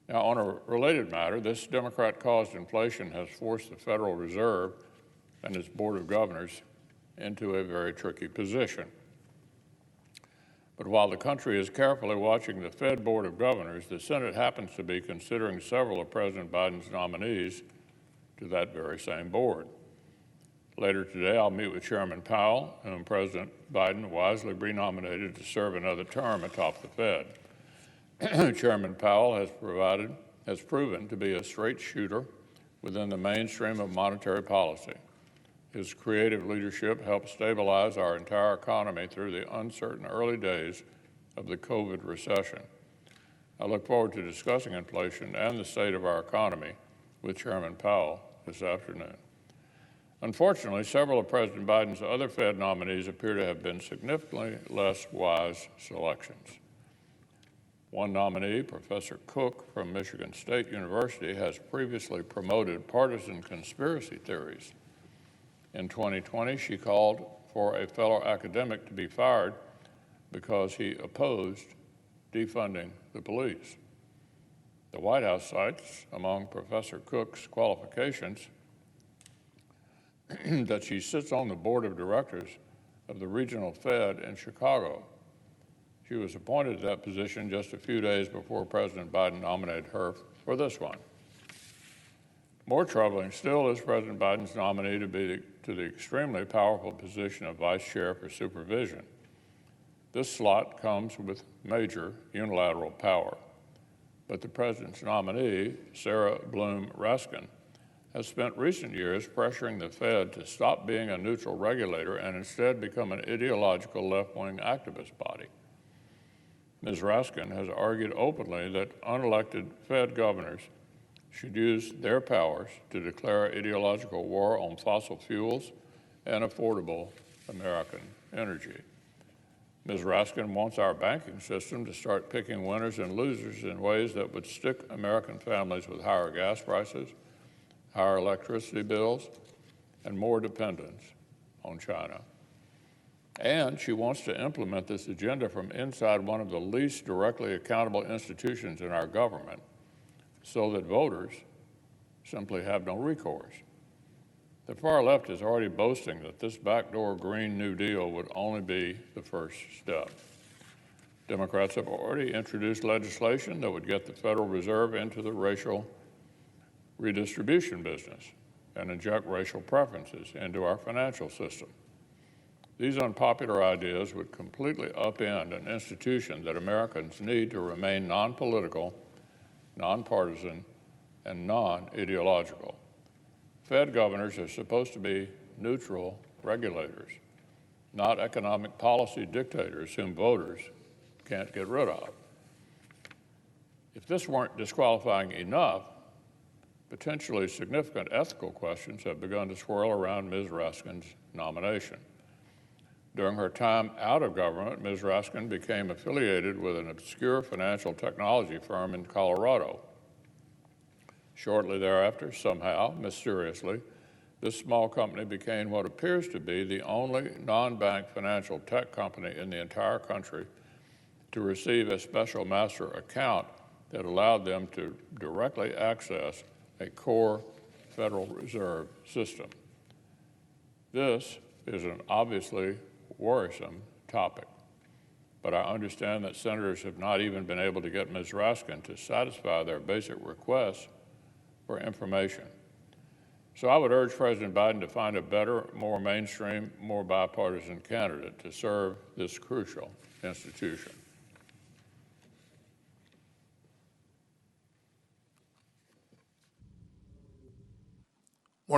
Now, on a related matter, this Democrat-caused inflation has forced the Federal Reserve and its Board of Governors into a very tricky position. But while the country is carefully watching the Fed Board of Governors, the Senate happens to be considering several of President Biden's nominees to that very same board. Later today, I'll meet with Chairman Powell, whom President Biden wisely renominated to serve another term atop the Fed. Chairman Powell has proven to be a straight shooter within the mainstream of monetary policy. His creative leadership helped stabilize our entire economy through the uncertain early days of the COVID recession. I look forward to discussing inflation and the state of our economy with Chairman Powell this afternoon. Unfortunately, several of President Biden's other Fed nominees appear to have been significantly less wise selections. One nominee, Professor Cook from Michigan State University, has previously promoted partisan conspiracy theories. In 2020, she called for a fellow academic to be fired because he opposed defunding the police. The White House cites, among Professor Cook's qualifications, that she sits on the board of directors of the regional Fed in Chicago. She was appointed to that position just a few days before President Biden nominated her for this one. More troubling still is President Biden's nominee to the extremely powerful position of Vice Chair for Supervision. This slot comes with major unilateral power. But the President's nominee, Sarah Bloom Raskin, has spent recent years pressuring the Fed to stop being a neutral regulator and instead become an ideological left-wing activist body. Ms. Raskin has argued openly that unelected Fed governors should use their powers to declare ideological war on fossil fuels and affordable American energy. Ms. Raskin wants our banking system to start picking winners and losers in ways that would stick American families with higher gas prices, higher electricity bills, and more dependence on China. And she wants to implement this agenda from inside one of the least directly accountable institutions in our government, so that voters simply have no recourse. The far left is already boasting that this backdoor Green New Deal would only be the first step. Democrats have already introduced legislation that would get the Federal Reserve into the racial redistribution business and inject racial preferences into our financial system. These unpopular ideas would completely upend an institution that Americans need to remain non-political, nonpartisan, and non-ideological. Fed governors are supposed to be neutral regulators, not economic policy dictators whom voters can't get rid of. If this weren't disqualifying enough, potentially significant ethical questions have begun to swirl around Ms. Raskin's nomination. During her time out of government, Ms. Raskin became affiliated with an obscure financial technology firm in Colorado. Shortly thereafter, somehow, mysteriously, this small company became what appears to be the only non-bank financial tech company in the entire country to receive a special master account that allowed them to directly access a core Federal Reserve system. This is an obviously worrisome topic, but I understand that senators have not even been able to get Ms. Raskin to satisfy their basic requests for information. So I would urge President Biden to find a better, more mainstream, more bipartisan candidate to serve this crucial institution.